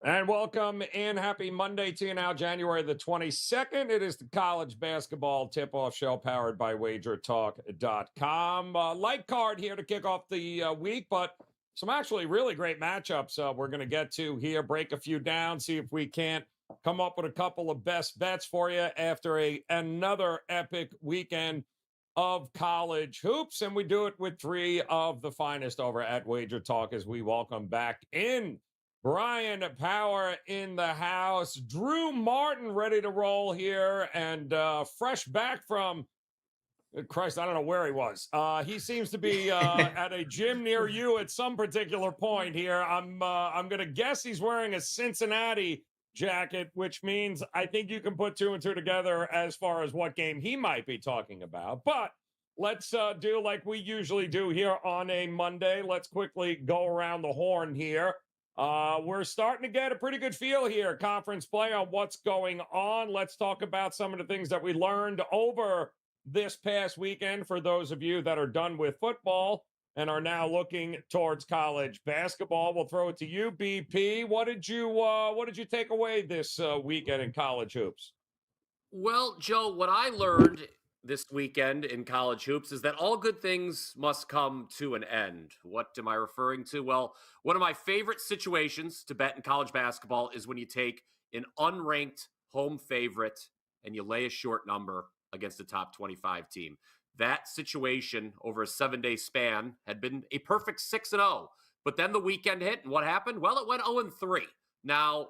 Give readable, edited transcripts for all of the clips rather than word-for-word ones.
And welcome in. Happy Monday to you now, January the 22nd. It is the college basketball tip-off show powered by WagerTalk.com. Light card here to kick off the week, but some actually really great matchups we're going to get to here, break a few down, see if we can't come up with a couple of best bets for you after another epic weekend of college hoops. And we do it with three of the finest over at Wager Talk as we welcome back in Brian Power in the house. Drew Martin ready to roll here and fresh back from Christ, I don't know where he was. He seems to be at a gym near you at some particular point here. I'm going to guess he's wearing a Cincinnati jacket, which means I think you can put two and two together as far as what game he might be talking about. But let's do like we usually do here on a Monday. Let's quickly go around the horn here. We're starting to get a pretty good feel here, conference play, on what's going on. Let's talk about some of the things that we learned over this past weekend for those of you that are done with football and are now looking towards college basketball. We'll throw it to you, BP. What did you take away this weekend in college hoops? Well, Joe, what I learned this weekend in college hoops is that all good things must come to an end. What am I referring to? Well, one of my favorite situations to bet in college basketball is when you take an unranked home favorite and you lay a short number against a top 25 team. That situation over a 7-day span had been a perfect 6-0. But then the weekend hit, and what happened? Well, it went 0-3. Now,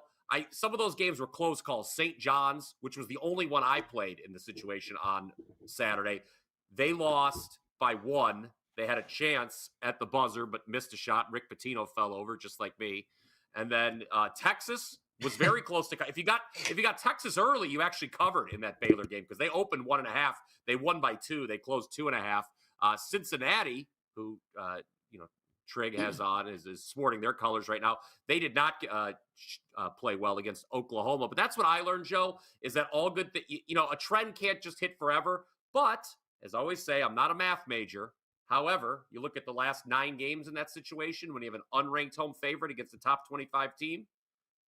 some of those games were close calls. St. John's, which was the only one I played in the situation on Saturday, they lost by 1. They had a chance at the buzzer, but missed a shot. Rick Pitino fell over, just like me. And then Texas was very close to. If you got Texas early, you actually covered in that Baylor game because they opened 1.5. They won by 2. They closed 2.5. Cincinnati, who Trig has on is sporting their colors right now. They did not play well against Oklahoma, but that's what I learned, Joe, is that all good that a trend can't just hit forever. But as I always say, I'm not a math major. However, you look at the last 9 games in that situation when you have an unranked home favorite against the top 25 team,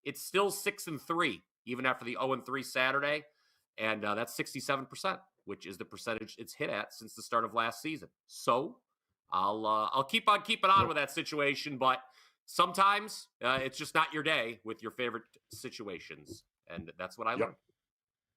it's still 6-3 even after the 0-3 Saturday, and that's 67%, which is the percentage it's hit at since the start of last season. So I'll keep on keeping on with that situation, but sometimes it's just not your day with your favorite situations, and that's what I learned.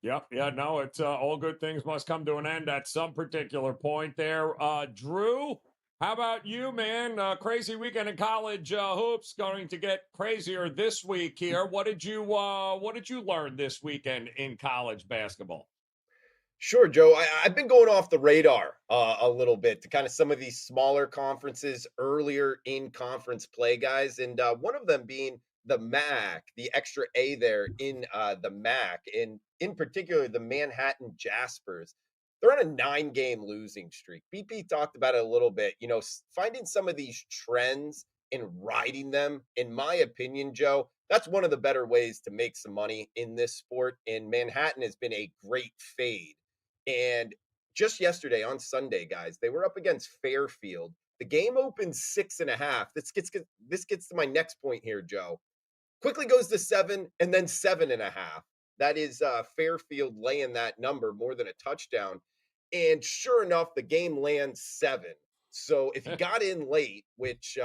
Yep. Yeah, no, it's all good things must come to an end at some particular point there. Drew, how about you, man? Crazy weekend in college hoops, going to get crazier this week here. What did you learn this weekend in college basketball? Sure, Joe. I've been going off the radar a little bit to kind of some of these smaller conferences earlier in conference play, guys. And one of them being the MAC, the extra A there in the MAC, and in particular, the Manhattan Jaspers. They're on a 9-game losing streak. BP talked about it a little bit, finding some of these trends and riding them, in my opinion, Joe. That's one of the better ways to make some money in this sport. And Manhattan has been a great fade. And just yesterday on Sunday, guys, they were up against Fairfield. The game opened 6.5. This gets to my next point here, Joe. Quickly goes to 7 and then 7.5. That is Fairfield laying that number more than a touchdown. And sure enough, the game lands 7. So if you got in late, which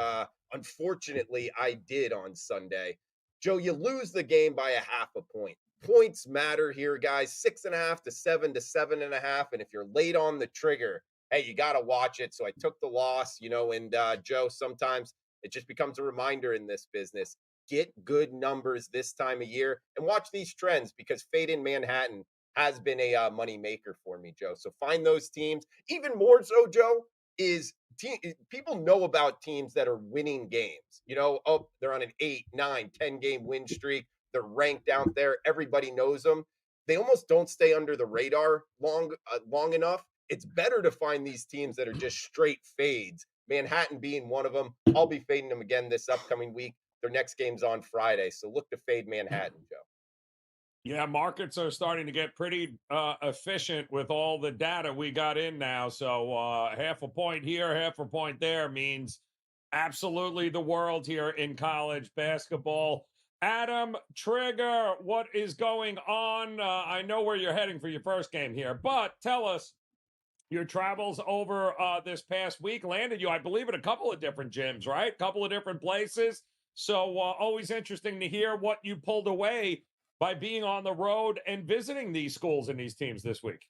unfortunately I did on Sunday, Joe, you lose the game by a half a point. Points matter here, guys. 6.5 to 7 to 7.5. And if you're late on the trigger, hey, you got to watch it. So I took the loss, and Joe, sometimes it just becomes a reminder in this business. Get good numbers this time of year and watch these trends because fade in Manhattan has been a money maker for me, Joe. So find those teams. Even more so, Joe, is people know about teams that are winning games. They're on an 8, 9, 10 game win streak. They're ranked out there. Everybody knows them. They almost don't stay under the radar long enough. It's better to find these teams that are just straight fades. Manhattan being one of them. I'll be fading them again this upcoming week. Their next game's on Friday, so look to fade Manhattan, Joe. Yeah, markets are starting to get pretty efficient with all the data we got in now. So half a point here, half a point there means absolutely the world here in college basketball. Adam Trigger, what is going on? I know where you're heading for your first game here, but tell us your travels over this past week landed you, I believe, at a couple of different gyms, right? A couple of different places. So always interesting to hear what you pulled away by being on the road and visiting these schools and these teams this week.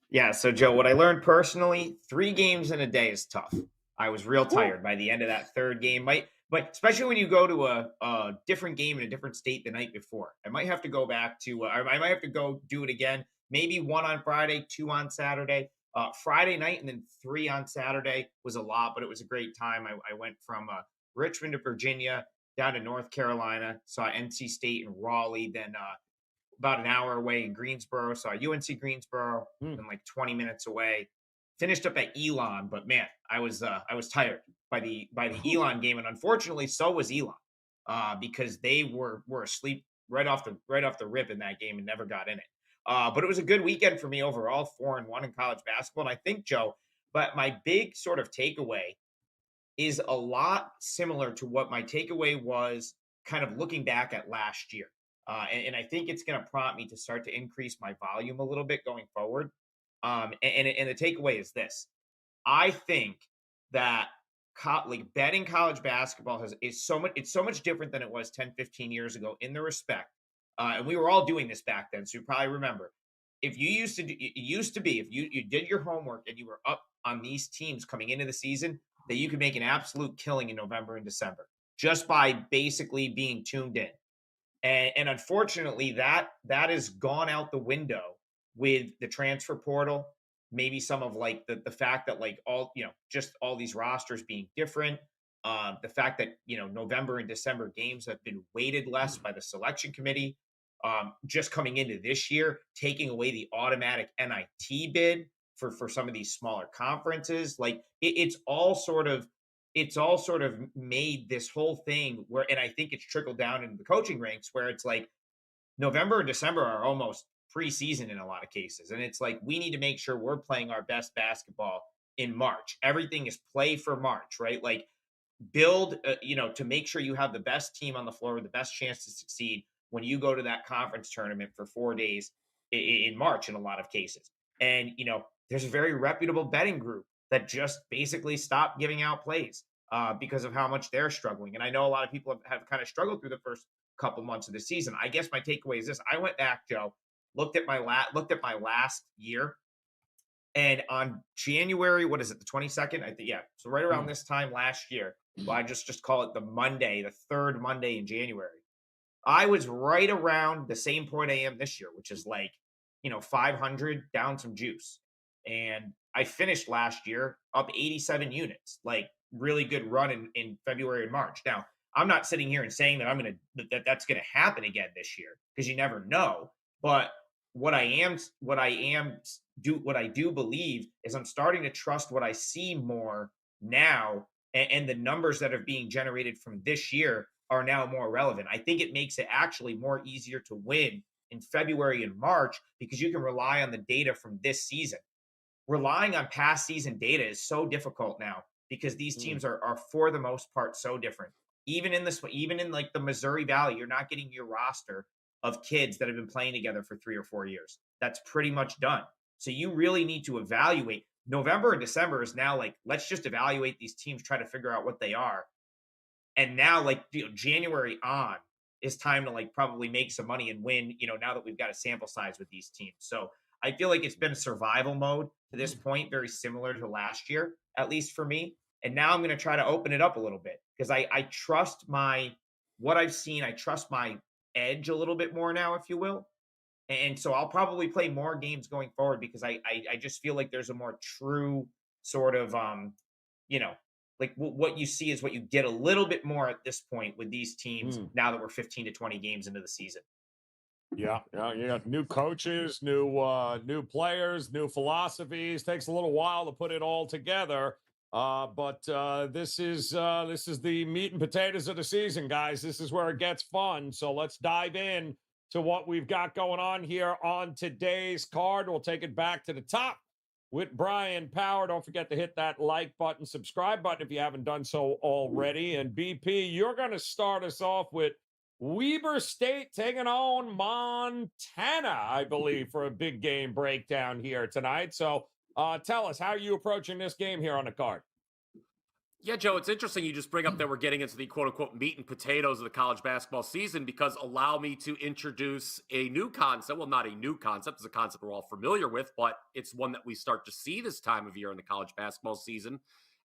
Yeah, so Joe, what I learned personally, 3 games in a day is tough. I was real tired by the end of that third game. But especially when you go to a different game in a different state the night before. I might have to go back to, I might have to go do it again. Maybe 1 on Friday, 2 on Saturday. Friday night and then 3 on Saturday was a lot, but it was a great time. I went from Richmond to Virginia, down to North Carolina, saw NC State and Raleigh, then about an hour away in Greensboro, saw UNC Greensboro, and like 20 minutes away. Finished up at Elon, but man, I was tired by the Elon game, and unfortunately, so was Elon, because they were asleep right off the rip in that game and never got in it. But it was a good weekend for me overall, 4-1 in college basketball, and I think, Joe, but my big sort of takeaway is a lot similar to what my takeaway was kind of looking back at last year. And I think it's going to prompt me to start to increase my volume a little bit going forward. And the takeaway is this. I think that like betting college basketball is so much different than it was 10, 15 years ago in the respect. And we were all doing this back then. So you probably remember if you used to, it used to be, if you did your homework and you were up on these teams coming into the season, that you could make an absolute killing in November and December just by basically being tuned in. And unfortunately, that has gone out the window with the transfer portal. Maybe some of like the fact that like just all these rosters being different. The fact that November and December games have been weighted less by the selection committee. Just coming into this year, taking away the automatic NIT bid for some of these smaller conferences. Like it's all sort of made this whole thing where, and I think it's trickled down into the coaching ranks where it's like November and December are almost preseason in a lot of cases. And it's like, we need to make sure we're playing our best basketball in March. Everything is play for March, right? Like build, to make sure you have the best team on the floor with the best chance to succeed when you go to that conference tournament for 4 days in March in a lot of cases. And, there's a very reputable betting group that just basically stopped giving out plays because of how much they're struggling. And I know a lot of people have kind of struggled through the first couple months of the season. I guess my takeaway is this. I went back, Joe, looked at my last year, and on January, what is it, the 22nd? I think, yeah. So right around this time last year, well, I just call it the third Monday in January. I was right around the same point I am this year, which is like, 500 down some juice. And I finished last year up 87 units, like really good run in February and March. Now, I'm not sitting here and saying that that's going to happen again this year, because you never know. But what I do believe is I'm starting to trust what I see more now, and the numbers that are being generated from this year are now more relevant. I think it makes it actually more easier to win in February and March because you can rely on the data from this season. Relying on past season data is so difficult now because these teams are for the most part so different. Even in like the Missouri Valley, you're not getting your roster of kids that have been playing together for 3 or 4 years. That's pretty much done. So you really need to evaluate. November and December is now like, let's just evaluate these teams, try to figure out what they are. And now like January on is time to like probably make some money and win, now that we've got a sample size with these teams. So I feel like it's been survival mode to this point, very similar to last year, at least for me. And now I'm going to try to open it up a little bit because I trust what I've seen. I trust my edge a little bit more now, if you will. And so I'll probably play more games going forward because I just feel like there's a more true sort of, like what you see is what you get a little bit more at this point with these teams now that we're 15 to 20 games into the season. Yeah, you got new coaches, new players, new philosophies. Takes a little while to put it all together, but this is the meat and potatoes of the season, guys. This is where it gets fun. So let's dive in to what we've got going on here on today's card. We'll take it back to the top with Brian Power. Don't forget to hit that like button, subscribe button if you haven't done so already. And BP, you're going to start us off with Weber State taking on Montana, I believe, for a big game breakdown here tonight. So tell us, how are you approaching this game here on the card? Yeah, Joe, it's interesting you just bring up that we're getting into the quote-unquote meat and potatoes of the college basketball season, because allow me to introduce a new concept. Well, not a new concept. It's a concept we're all familiar with, but it's one that we start to see this time of year in the college basketball season,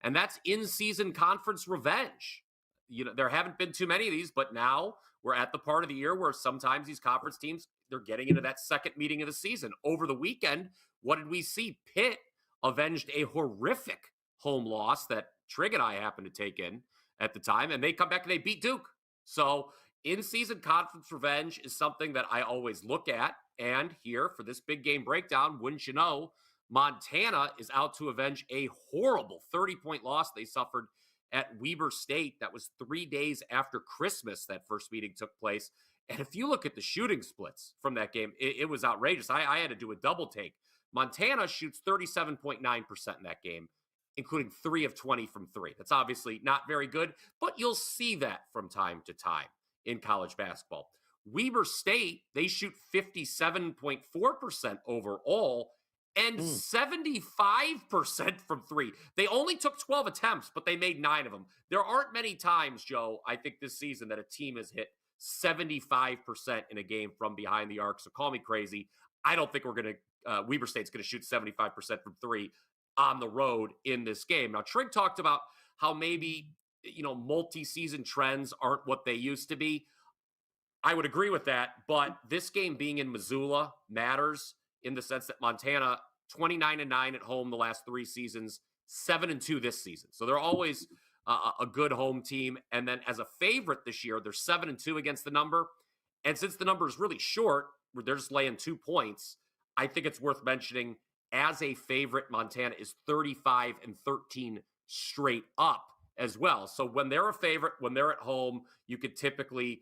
and that's in-season conference revenge. You know, there haven't been too many of these, but now we're at the part of the year where sometimes these conference teams, they're getting into that second meeting of the season. Over the weekend, what did we see? Pitt avenged a horrific home loss that Trig and I happened to take in at the time, and they come back and they beat Duke. So in-season conference revenge is something that I always look at. And here for this big game breakdown, wouldn't you know, Montana is out to avenge a horrible 30-point loss they suffered at Weber State. That was 3 days after Christmas that first meeting took place. And if you look at the shooting splits from that game, it was outrageous. I had to do a double take. Montana shoots 37.9% in that game, including 3 of 20 from 3. That's obviously not very good, but you'll see that from time to time in college basketball. Weber State, they shoot 57.4% overall and 75% from 3. They only took 12 attempts, but they made 9 of them. There aren't many times, Joe, I think this season that a team has hit 75% in a game from behind the arc. So call me crazy. I don't think Weber State's going to shoot 75% from 3 on the road in this game. Now, Trig talked about how maybe, multi-season trends aren't what they used to be. I would agree with that, but this game being in Missoula matters in the sense that Montana, 29-9 at home the last 3 seasons, 7-2 this season. So they're always a good home team. And then as a favorite this year, they're 7-2 against the number. And since the number is really short, they're just laying 2 points, I think it's worth mentioning as a favorite, Montana is 35-13 straight up as well. So when they're a favorite, when they're at home, you could typically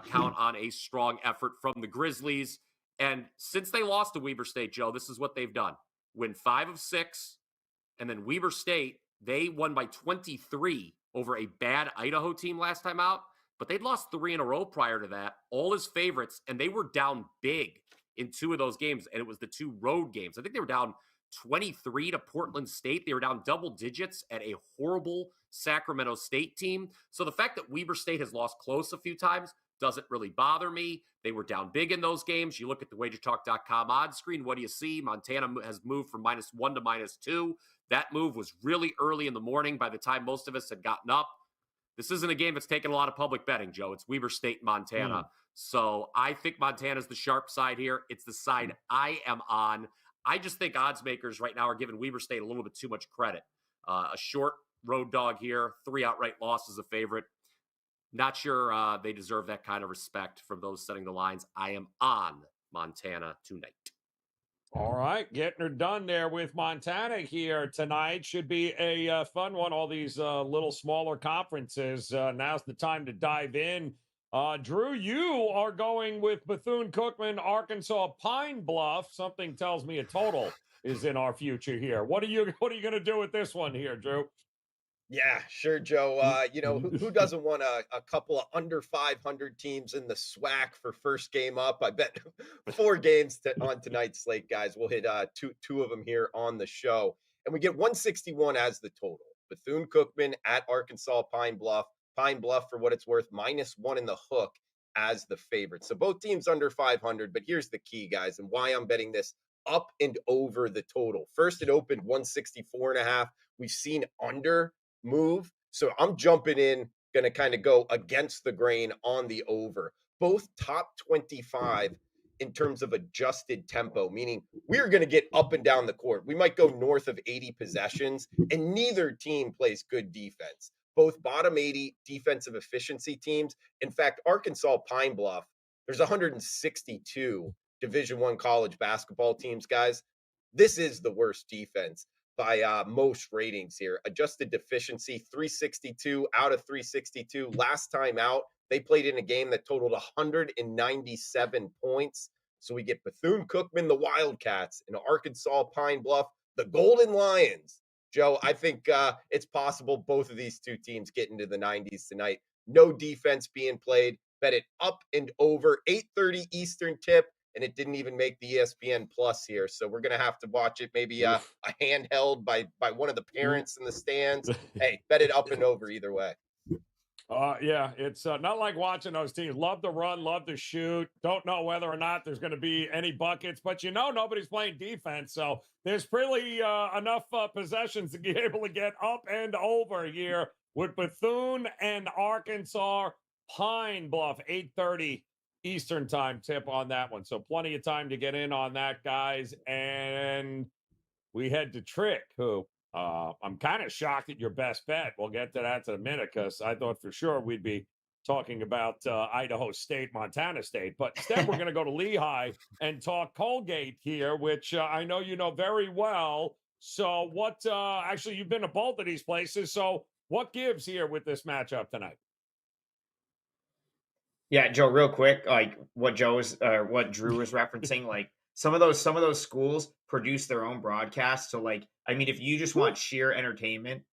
count on a strong effort from the Grizzlies. And since they lost to Weber State, Joe, this is what they've done. Win 5 of 6. And then Weber State, they won by 23 over a bad Idaho team last time out. But they'd lost 3 in a row prior to that, all as favorites. And they were down big in 2 of those games, and it was the 2 road games. I think they were down 23 to Portland State. They were down double digits at a horrible Sacramento State team. So the fact that Weber State has lost close a few times doesn't really bother me. They were down big in those games. You look at the WagerTalk.com odds screen, what do you see? Montana has moved from -1 to -2. That move was really early in the morning by the time most of us had gotten up. This isn't a game that's taken a lot of public betting, Joe. It's Weber State, Montana. So I think Montana's the sharp side here. It's the side I am on. I just think odds makers right now are giving Weber State a little bit too much credit. A short road dog here, 3 outright losses a favorite. Not sure they deserve that kind of respect from those setting the lines. I am on Montana tonight. All right, getting her done there with Montana here tonight. Should be a fun one. All these little smaller conferences. Now's the time to dive in. Drew, you are going with Bethune-Cookman, Arkansas, Pine Bluff. Something tells me a total is in our future here. What are you going to do with this one here, Drew? Yeah, sure, Joe. Who doesn't want a couple of under 500 teams in the SWAC for first game up? I bet 4 games on tonight's slate, guys. We'll hit two of them here on the show. And we get 161 as the total. Bethune-Cookman at Arkansas, Pine Bluff. Pine Bluff, for what it's worth, -1 in the hook as the favorite. So both teams under 500, but here's the key, guys, and why I'm betting this up and over the total. First, it opened 164.5. We've seen under move. So I'm jumping in, going to kind of go against the grain on the over. Both top 25 in terms of adjusted tempo, meaning we're going to get up and down the court. We might go north of 80 possessions, and neither team plays good defense. Both bottom 80 defensive efficiency teams. In fact, Arkansas Pine Bluff, there's 162 Division I college basketball teams, guys. This is the worst defense by most ratings here. Adjusted deficiency, 362 out of 362. Last time out, they played in a game that totaled 197 points. So we get Bethune-Cookman, the Wildcats, and Arkansas Pine Bluff, the Golden Lions. Joe, I think it's possible both of these two teams get into the 90s tonight. No defense being played. Bet it up and over 8:30 Eastern tip, and it didn't even make the ESPN Plus here. So we're gonna have to watch it maybe a handheld by one of the parents in the stands. Hey, bet it up and over either way. Yeah, it's not like watching those teams. Love to run, love to shoot. Don't know whether or not there's going to be any buckets, but nobody's playing defense. So there's really enough possessions to be able to get up and over here with Bethune and Arkansas. Pine Bluff, 8:30 Eastern time tip on that one. So plenty of time to get in on that, guys. And we head to Trick, who I'm kind of shocked at your best bet. We'll get to that in a minute because I thought for sure we'd be talking about Idaho State, Montana State. But instead, we're going to go to Lehi and talk Colgate here, which I know you know very well. So what actually, you've been to both of these places. So what gives here with this matchup tonight? Yeah, Joe, real quick, like what Drew was referencing, like some of those schools produce their own broadcasts. So like, I mean, if you just want sheer entertainment,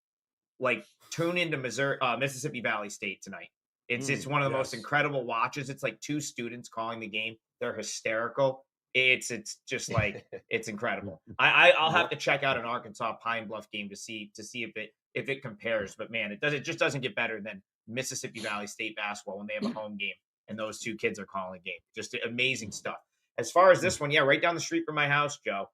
like tune into Mississippi Valley State tonight. It's one of the most incredible watches. It's like two students calling the game. They're hysterical. It's just like it's incredible. I'll have to check out an Arkansas Pine Bluff game to see if it compares. But man, it just doesn't get better than Mississippi Valley State basketball when they have a home game and those two kids are calling a game. Just amazing stuff. As far as this one, yeah, right down the street from my house, Joe.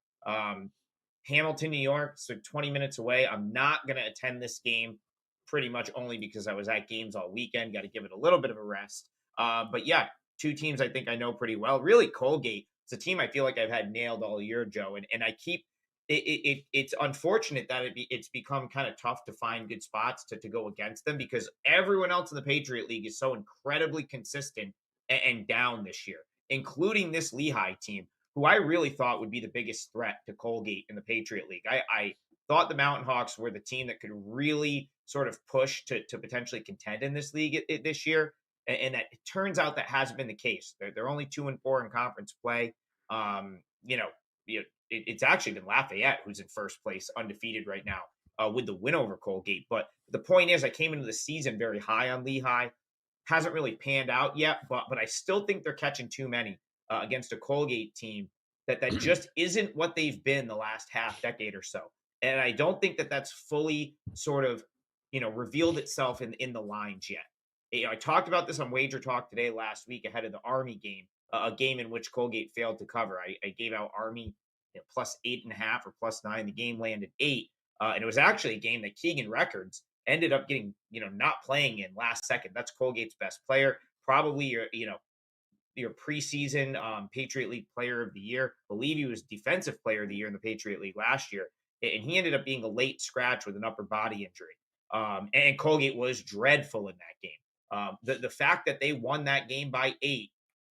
Hamilton, New York, so 20 minutes away. I'm not going to attend this game pretty much only because I was at games all weekend. Got to give it a little bit of a rest. But yeah, two teams I think I know pretty well. Really, Colgate. It's a team I feel like I've had nailed all year, Joe. And I keep it's unfortunate that it's become kind of tough to find good spots to go against them because everyone else in the Patriot League is so incredibly consistent and down this year, including this Lehi team, who I really thought would be the biggest threat to Colgate in the Patriot League. I thought the Mountain Hawks were the team that could really sort of push to potentially contend in this league this year. And that it turns out that hasn't been the case. They're only 2-4 in conference play. It's actually been Lafayette who's in first place, undefeated right now with the win over Colgate. But the point is, I came into the season very high on Lehi. Hasn't really panned out yet, but I still think they're catching too many against a Colgate team that just isn't what they've been the last half decade or so. And I don't think that's fully sort of, revealed itself in the lines yet. I talked about this on WagerTalk today last week ahead of the Army game, a game in which Colgate failed to cover. I gave out Army plus 8.5 or plus 9. The game landed 8. And it was actually a game that Keegan Records ended up getting, not playing in last second. That's Colgate's best player, probably your preseason Patriot League player of the year. I believe he was defensive player of the year in the Patriot League last year. And he ended up being a late scratch with an upper body injury. And Colgate was dreadful in that game. The fact that they won that game by 8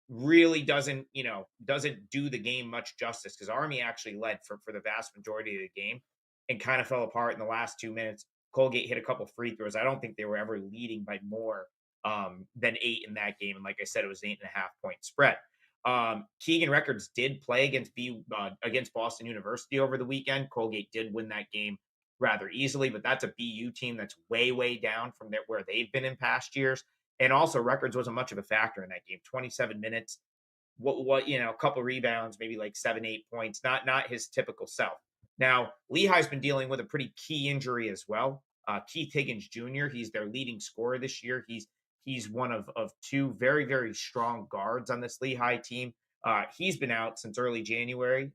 really doesn't do the game much justice because Army actually led for the vast majority of the game and kind of fell apart in the last 2 minutes. Colgate hit a couple free throws. I don't think they were ever leading by more than 8 in that game. And like I said, it was an 8.5 point spread. Keegan Records did play against Boston University over the weekend. Colgate did win that game rather easily, but that's a BU team that's way, way down from where they've been in past years. And also Records wasn't much of a factor in that game. 27 minutes, a couple rebounds, maybe like 7-8 points, not his typical self. Now, Lehi's been dealing with a pretty key injury as well. Keith Higgins Jr., he's their leading scorer this year. He's one of two very, very strong guards on this Lehi team. He's been out since early January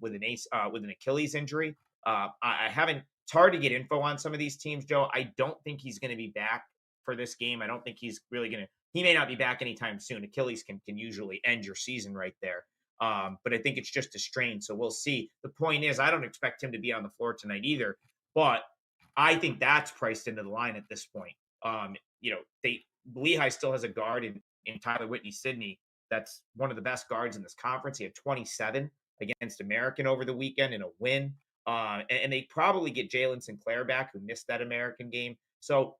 with an Achilles injury. It's hard to get info on some of these teams, Joe. I don't think he's going to be back for this game. I don't think he's really going to. He may not be back anytime soon. Achilles can usually end your season right there. But I think it's just a strain, so we'll see. The point is, I don't expect him to be on the floor tonight either. But I think that's priced into the line at this point. Lehi still has a guard in Tyler Whitney Sidney. That's one of the best guards in this conference. He had 27 against American over the weekend in a win. And they probably get Jalen Sinclair back, who missed that American game. So,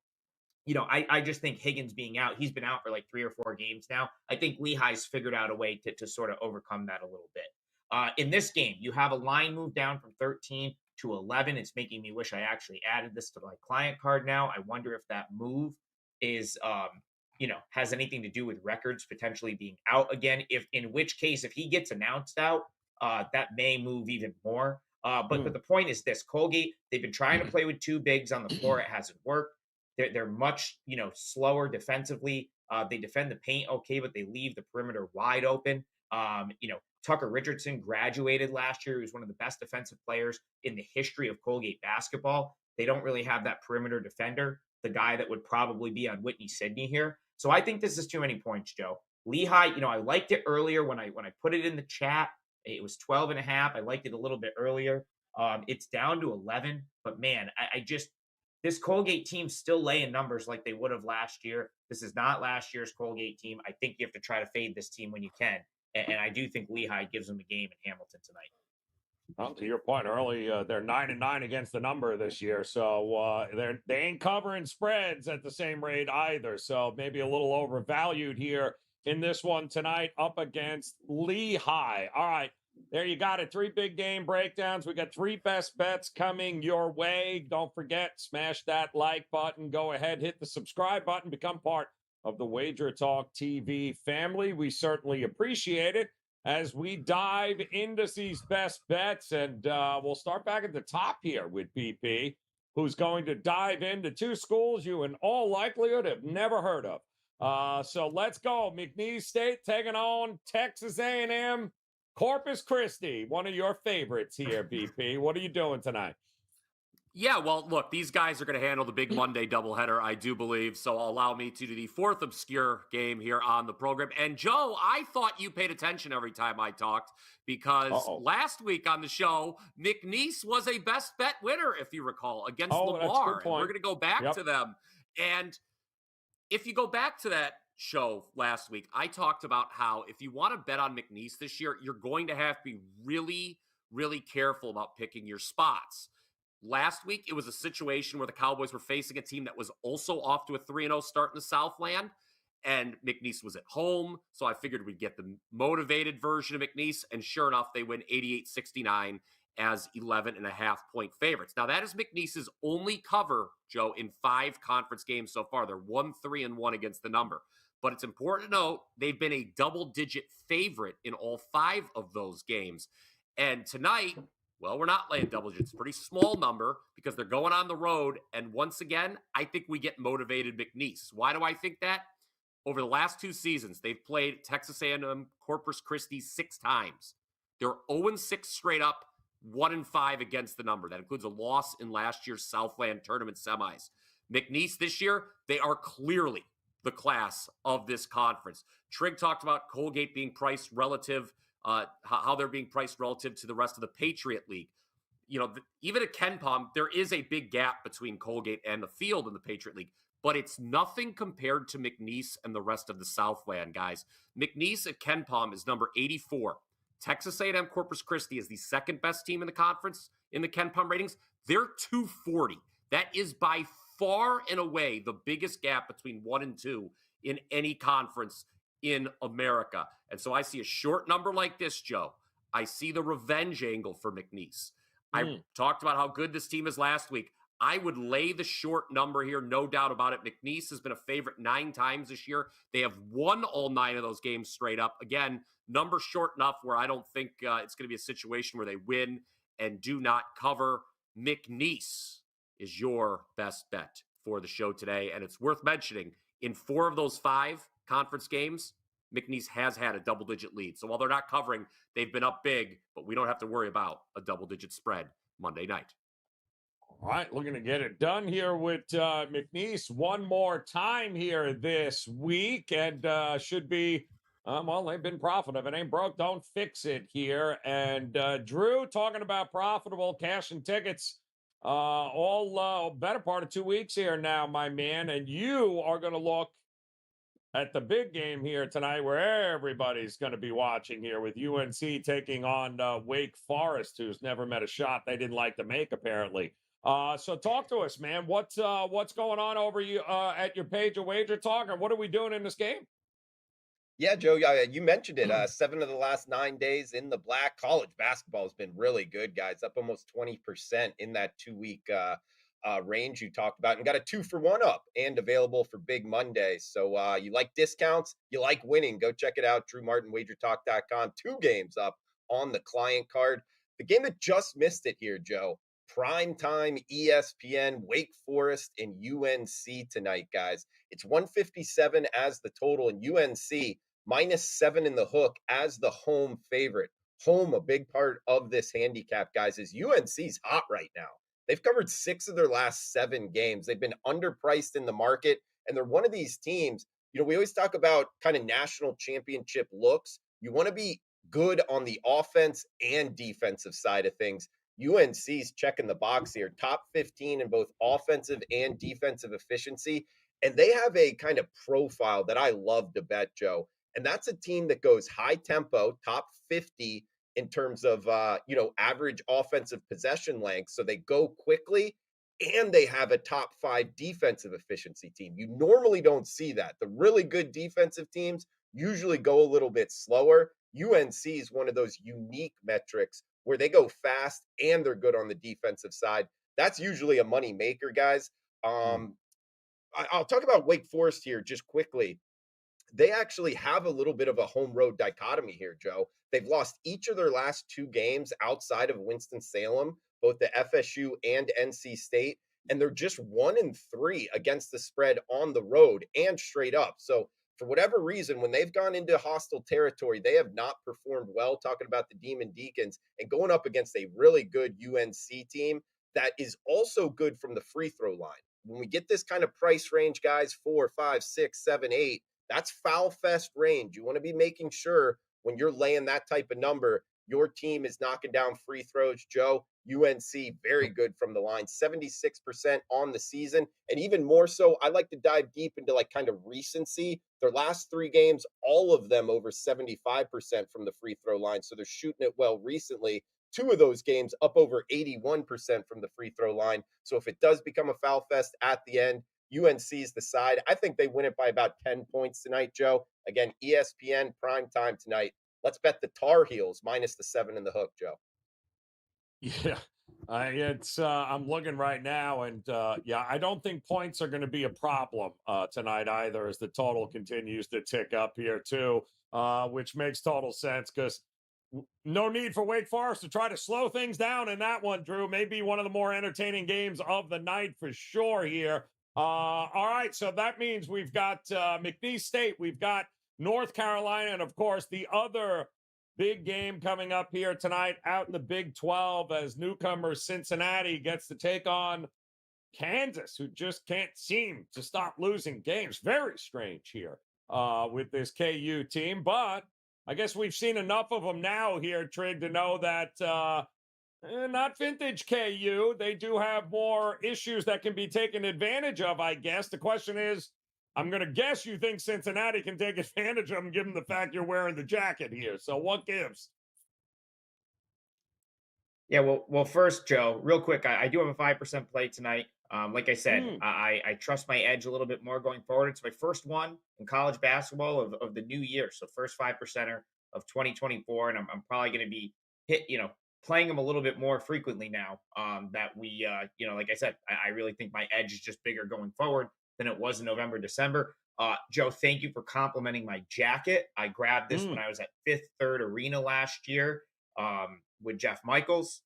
I just think Higgins being out, he's been out for like 3 or 4 games now. I think Lehi's figured out a way to sort of overcome that a little bit. In this game, you have a line move down from 13 to 11. It's making me wish I actually added this to my client card now. I wonder if that move is, has anything to do with records potentially being out again. In which case, if he gets announced out, that may move even more. But the point is this: Colgate, they've been trying to play with two bigs on the floor. It hasn't worked. They're much slower defensively. They defend the paint okay, but they leave the perimeter wide open. Tucker Richardson graduated last year. He was one of the best defensive players in the history of Colgate basketball. They don't really have that perimeter defender, the guy that would probably be on Whitney Sidney here. So I think this is too many points, Joe. Lehi, I liked it earlier when I put it in the chat. It was 12.5. I liked it a little bit earlier. It's down to 11, but man, this Colgate team still laying numbers like they would have last year. This is not last year's Colgate team. I think you have to try to fade this team when you can. And I do think Lehi gives them a game in Hamilton tonight. Well, to your point early, they're 9-9 against the number this year, so they ain't covering spreads at the same rate either. So maybe a little overvalued here in this one tonight, up against Lehi. All right, there you got it. 3 big game breakdowns. We got 3 best bets coming your way. Don't forget, smash that like button. Go ahead, hit the subscribe button, become part of the Wager Talk TV family. We certainly appreciate it as we dive into these best bets. And we'll start back at the top here with PP, who's going to dive into 2 schools you in all likelihood have never heard of. So let's go. McNeese State taking on Texas A&M Corpus Christi, one of your favorites here, BP. What are you doing tonight? Yeah, well, look, these guys are going to handle the big Monday doubleheader, I do believe. So allow me to do the 4th obscure game here on the program. And Joe, I thought you paid attention every time I talked because last week on the show, McNeese was a best bet winner, if you recall, against Lamar. And we're going to go back to them. And if you go back to that show last week, I talked about how if you want to bet on McNeese this year, you're going to have to be really, really careful about picking your spots. Last week, it was a situation where the Cowboys were facing a team that was also off to a 3-0 start in the Southland, and McNeese was at home, so I figured we'd get the motivated version of McNeese, and sure enough, they win 88-69 as 11.5-point favorites. Now, that is McNeese's only cover, Joe, in 5 conference games so far. They're 1-3-1 against the number. But it's important to note they've been a double-digit favorite in all 5 of those games. And tonight, well, we're not laying double digits. Pretty small number because they're going on the road. And once again, I think we get motivated McNeese. Why do I think that? Over the last 2 seasons, they've played Texas A&M Corpus Christi 6 times. They're 0-6 straight up, 1-5 against the number. That includes a loss in last year's Southland tournament semis. McNeese this year, they are clearly the class of this conference. Trigg talked about Colgate being priced relative, how they're being priced relative to the rest of the Patriot League. Even at KenPom, there is a big gap between Colgate and the field in the Patriot League, but it's nothing compared to McNeese and the rest of the Southland, guys. McNeese at KenPom is number 84. Texas A&M Corpus Christi is the 2nd best team in the conference in the KenPom ratings. They're 240. That is by far and away the biggest gap between 1 and 2 in any conference in America. And so I see a short number like this, Joe. I see the revenge angle for McNeese. I talked about how good this team is last week. I would lay the short number here, no doubt about it. McNeese has been a favorite 9 times this year. They have won all 9 of those games straight up. Again, number short enough where I don't think it's going to be a situation where they win and do not cover. McNeese is your best bet for the show today. And it's worth mentioning, in 4 of those 5 conference games, McNeese has had a double-digit lead. So while they're not covering, they've been up big, but we don't have to worry about a double-digit spread Monday night. All right, looking to get it done here with McNeese one more time here this week, and should be, well, they've been profitable. If it ain't broke, don't fix it here. And Drew, talking about profitable cash and tickets, all better part of 2 weeks here now, my man, and you are going to look at the big game here tonight where everybody's going to be watching here with UNC taking on Wake Forest, who's never met a shot they didn't like to make, apparently. So talk to us, man. What's going on over you at your page of WagerTalk, and what are we doing in this game? Yeah, Joe, yeah, you mentioned it. 7 of the last 9 days in the black. College basketball has been really good, guys. Up almost 20% in that 2 week range you talked about, and got a 2-for-1 up and available for Big Monday. So you like discounts, you like winning. Go check it out. DrewMartinWagerTalk.com. 2 games up on the client card. The game that just missed it here, Joe. Prime time ESPN, Wake Forest, and UNC tonight, guys. It's 157 as the total, and UNC -7 in the hook as the home favorite. Home, a big part of this handicap, guys, is UNC's hot right now. They've covered 6 of their last 7 games. They've been underpriced in the market, and they're one of these teams. We always talk about kind of national championship looks. You want to be good on the offense and defensive side of things. UNC's checking the box here, top 15 in both offensive and defensive efficiency. And they have a kind of profile that I love to bet, Joe. And that's a team that goes high tempo, top 50 in terms of average offensive possession length. So they go quickly, and they have a top 5 defensive efficiency team. You normally don't see that. The really good defensive teams usually go a little bit slower. UNC is one of those unique metrics where they go fast and they're good on the defensive side. That's usually a money maker, guys. I'll talk about Wake Forest here just quickly. They actually have a little bit of a home road dichotomy here, Joe. They've lost each of their last 2 games outside of Winston-Salem, both the FSU and NC State, and they're just 1-3 against the spread on the road and straight up. So for whatever reason, when they've gone into hostile territory, they have not performed well, talking about the Demon Deacons, and going up against a really good UNC team that is also good from the free throw line. When we get this kind of price range, guys, 4, 5, 6, 7, 8, that's foul fest range. You want to be making sure when you're laying that type of number, your team is knocking down free throws. Joe, UNC, very good from the line, 76% on the season. And even more so, I like to dive deep into like kind of recency. Their last 3 games, all of them over 75% from the free throw line. So they're shooting it well recently. 2 of those games up over 81% from the free throw line. So if it does become a foul fest at the end, UNC's the side. I think they win it by about 10 points tonight, Joe. Again, ESPN prime time tonight. Let's bet the Tar Heels minus the 7 in the hook, Joe. Yeah, I'm looking right now, and I don't think points are going to be a problem tonight either, as the total continues to tick up here too, which makes total sense because no need for Wake Forest to try to slow things down in that one, Drew. Maybe one of the more entertaining games of the night for sure here. All right, so that means we've got McNeese State, we've got North Carolina, and of course the other big game coming up here tonight out in the Big 12 as newcomer Cincinnati gets to take on Kansas, who just can't seem to stop losing games. Very strange here with this KU team, but I guess we've seen enough of them now here, Trig, to know that not vintage KU. They do have more issues that can be taken advantage of, I guess. The question is, I'm going to guess you think Cincinnati can take advantage of them, given the fact you're wearing the jacket here. So what gives? Yeah, well, first, Joe, real quick, I do have a 5% play tonight. Like I said, I trust my edge a little bit more going forward. It's my first one in college basketball of the new year. So first 5%er of 2024. And I'm probably going to be playing them a little bit more frequently now that we, like I said, I really think my edge is just bigger going forward than it was in November, December. Joe, thank you for complimenting my jacket. I grabbed this when I was at Fifth Third Arena last year with Jeff Michaels.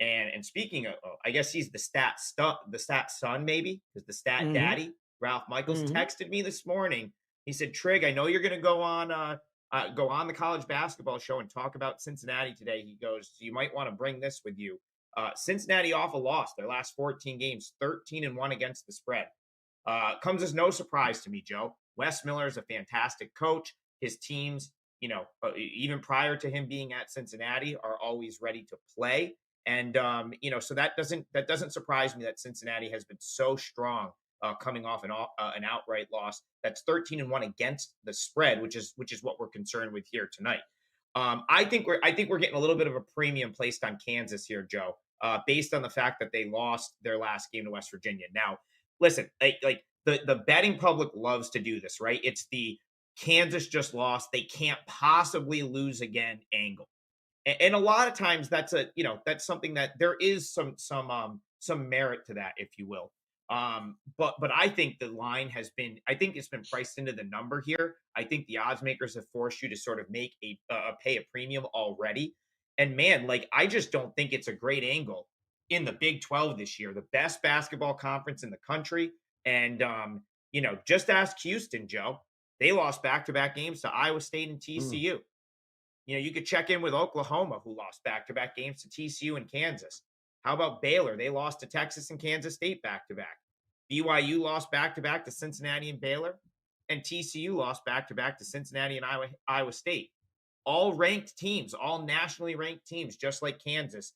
And speaking of, I guess he's the stat son, maybe, because the stat daddy, Ralph Michaels, texted me this morning. He said, Trig, I know you're going to go on the college basketball show and talk about Cincinnati today. He goes, so you might want to bring this with you. Cincinnati off a loss, their last 14 games, 13-1 against the spread. Comes as no surprise to me, Joe. Wes Miller is a fantastic coach. His teams, even prior to him being at Cincinnati, are always ready to play. And so that doesn't surprise me that Cincinnati has been so strong coming off an outright loss. That's 13-1 against the spread, which is what we're concerned with here tonight. I think we're getting a little bit of a premium placed on Kansas here, Joe, based on the fact that they lost their last game to West Virginia. Now, listen, like the betting public loves to do this, right? It's the Kansas just lost. They can't possibly lose again angle. And a lot of times that's that's something that there is some merit to that, if you will. But I think the line I think it's been priced into the number here. I think the odds makers have forced you to sort of make pay a premium already. And man, like, I just don't think it's a great angle in the Big 12 this year, the best basketball conference in the country. And just ask Houston, Joe. They lost back-to-back games to Iowa State and TCU. You could check in with Oklahoma, who lost back-to-back games to TCU and Kansas. How about Baylor? They lost to Texas and Kansas State back-to-back. BYU lost back-to-back to Cincinnati and Baylor, and TCU lost back-to-back to Cincinnati and Iowa State. All ranked teams, all nationally ranked teams, just like Kansas,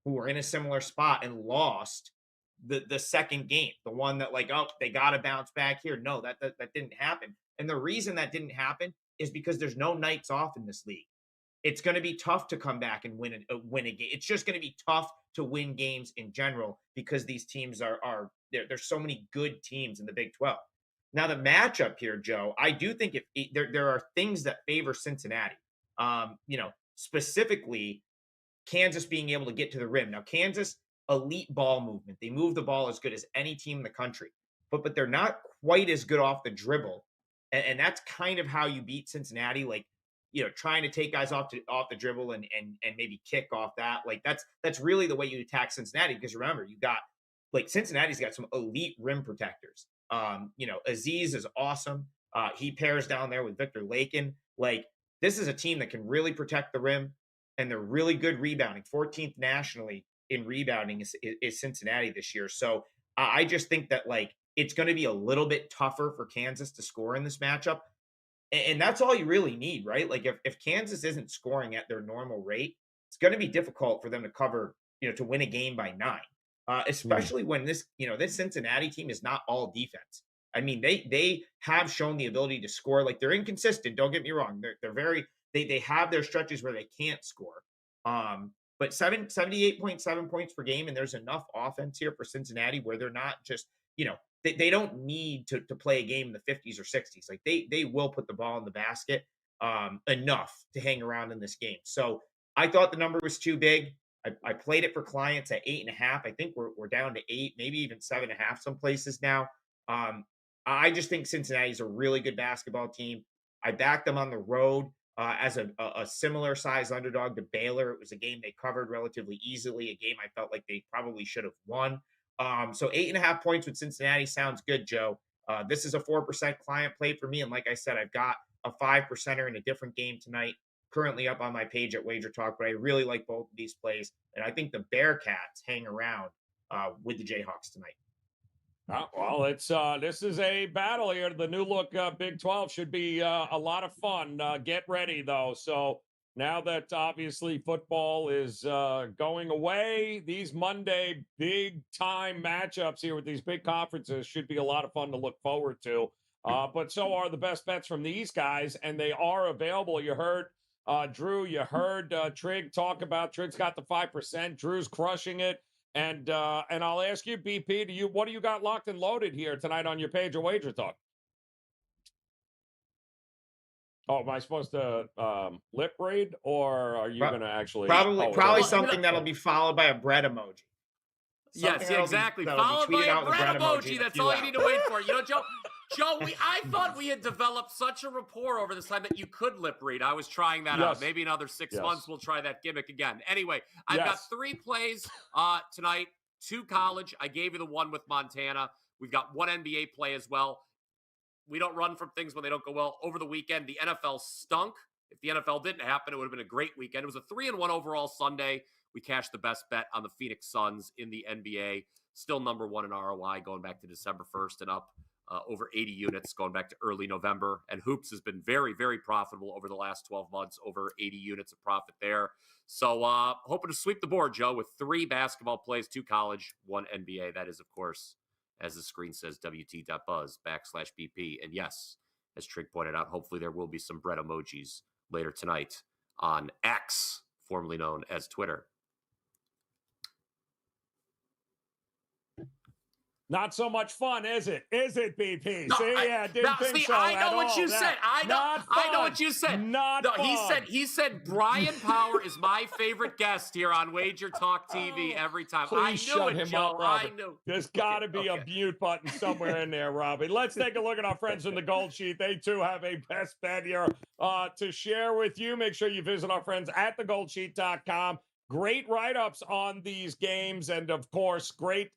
who were in a similar spot and lost the second game, the one that they got to bounce back here. No, that didn't happen. And the reason that didn't happen is because there's no nights off in this league. It's going to be tough to come back and win a game. It's just going to be tough to win games in general because these teams there's so many good teams in the Big 12. Now, the matchup here, Joe, I do think there are things that favor Cincinnati. Specifically Kansas being able to get to the rim. Now, Kansas, elite ball movement. They move the ball as good as any team in the country, but they're not quite as good off the dribble. And that's kind of how you beat Cincinnati. Trying to take guys off the dribble and maybe kick off that. That's really the way you attack Cincinnati, because remember, you got Cincinnati's got some elite rim protectors. Aziz is awesome. He pairs down there with Victor Lakin. This is a team that can really protect the rim, and they're really good rebounding. 14th nationally in rebounding is Cincinnati this year. So I just think that it's going to be a little bit tougher for Kansas to score in this matchup. And that's all you really need, right? If Kansas isn't scoring at their normal rate, it's going to be difficult for them to cover, to win a game by 9, especially when this Cincinnati team is not all defense. I mean, they have shown the ability to score. They're inconsistent. Don't get me wrong. They have their stretches where they can't score. But 78.7 points per game, and there's enough offense here for Cincinnati where they're not just, they don't need to play a game in the 50s or 60s. They will put the ball in the basket enough to hang around in this game. So I thought the number was too big. I played it for clients at 8.5. I think we're down to 8, maybe even 7.5 some places now. I just think Cincinnati's a really good basketball team. I backed them on the road as a similar size underdog to Baylor. It was a game they covered relatively easily, a game I felt like they probably should have won. So 8.5 points with Cincinnati sounds good, Joe. This is a 4% client play for me. And like I said, I've got a 5%er in a different game tonight, currently up on my page at WagerTalk, but I really like both of these plays. And I think the Bearcats hang around with the Jayhawks tonight. Well, this is a battle here. The new look Big 12 should be a lot of fun. Get ready, though. So now that obviously football is going away, these Monday big-time matchups here with these big conferences should be a lot of fun to look forward to. But so are the best bets from these guys, and they are available. You heard Drew, you heard Trig talk about. Trig's got the 5%. Drew's crushing it. And I'll ask you, BP, what do you got locked and loaded here tonight on your page of WagerTalk? Oh, am I supposed to lip read, or are you going to actually? Probably something that'll be followed by a bread emoji. Yes, exactly. Followed by a bread emoji. That's all you need to wait for. Joe, I thought we had developed such a rapport over this time that you could lip read. I was trying that out. Maybe another 6 months we'll try that gimmick again. Anyway, I've got 3 plays tonight, 2 college. I gave you the one with Montana. We've got 1 NBA play as well. We don't run from things when they don't go well. Over the weekend, the NFL stunk. If the NFL didn't happen, it would have been a great weekend. It was a 3-1 overall Sunday. We cashed the best bet on the Phoenix Suns in the NBA. Still number 1 in ROI going back to December 1st and up. Over 80 units going back to early November. And Hoops has been very, very profitable over the last 12 months, over 80 units of profit there. So hoping to sweep the board, Joe, with 3 basketball plays, 2 college, 1 NBA. That is, of course, as the screen says, WT.buzz/BP. And yes, as Trig pointed out, hopefully there will be some bread emojis later tonight on X, formerly known as Twitter. Not so much fun, is it? Is it, BP? No, Didn't think so I know at what all. you said. I know what you said. Not no, fun. He said Bryan Power is my favorite guest here on Wager Talk TV every time. Please I knew shut it, him Joe. up, Robbie. I knew. There's got to be a mute button somewhere in there, Robbie. Let's take a look at our friends from the Gold Sheet. They too have a best bet here to share with you. Make sure you visit our friends at thegoldsheet.com. Great write-ups on these games, and of course, great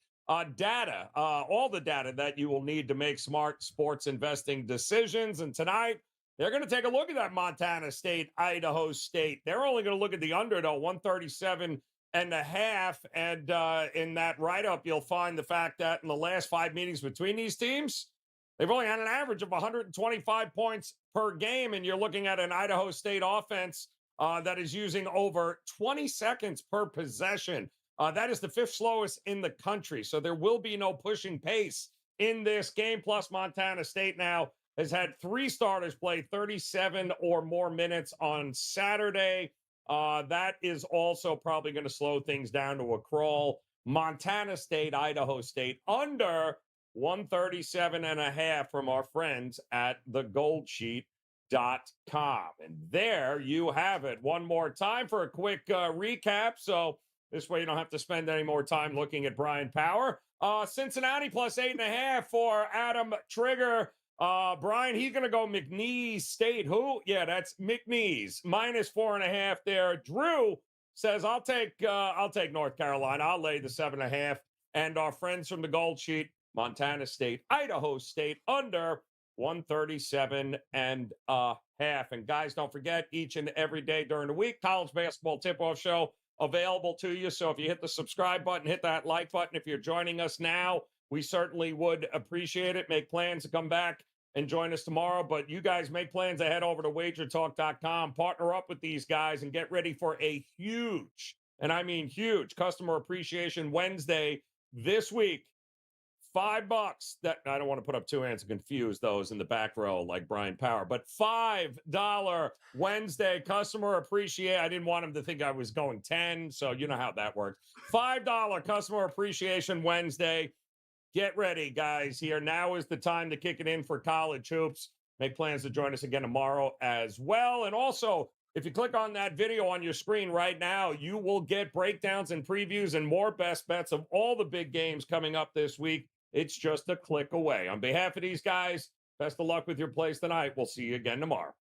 data, all the data that you will need to make smart sports investing decisions. And tonight, they're going to take a look at that Montana State, Idaho State. They're only going to look at the under, though, 137.5. And in that write-up, you'll find the fact that in the last 5 meetings between these teams, they've only had an average of 125 points per game. And you're looking at an Idaho State offense that is using over 20 seconds per possession. That is the 5th slowest in the country. So there will be no pushing pace in this game. Plus, Montana State now has had 3 starters play 37 or more minutes on Saturday. That is also probably going to slow things down to a crawl. Montana State, Idaho State, under 137.5 from our friends at thegoldsheet.com. And there you have it. One more time for a quick recap. So this way you don't have to spend any more time looking at Brian Power. Cincinnati plus 8.5 for Adam Trigger. Brian, he's going to go McNeese State. Who? Yeah, that's McNeese. Minus 4.5 there. Drew says, I'll take North Carolina. I'll lay the 7.5. And our friends from the Gold Sheet, Montana State, Idaho State, under 137.5. And guys, don't forget, each and every day during the week, college basketball tip-off show available to you. So if you hit the subscribe button, hit that like button. If you're joining us now, we certainly would appreciate it. Make plans to come back and join us tomorrow. But you guys make plans to head over to WagerTalk.com, partner up with these guys, and get ready for a huge, and I mean huge, Customer Appreciation Wednesday this week. $5. That I don't want to put up 2 hands and confuse those in the back row like Brian Power, but $5 Wednesday Customer Appreciation. I didn't want him to think I was going 10, so you know how that works. $5 Customer Appreciation Wednesday. Get ready, guys. Here now is the time to kick it in for college hoops. Make plans to join us again tomorrow as well. And also, if you click on that video on your screen right now, you will get breakdowns and previews and more best bets of all the big games coming up this week. It's just a click away. On behalf of these guys, best of luck with your plays tonight. We'll see you again tomorrow.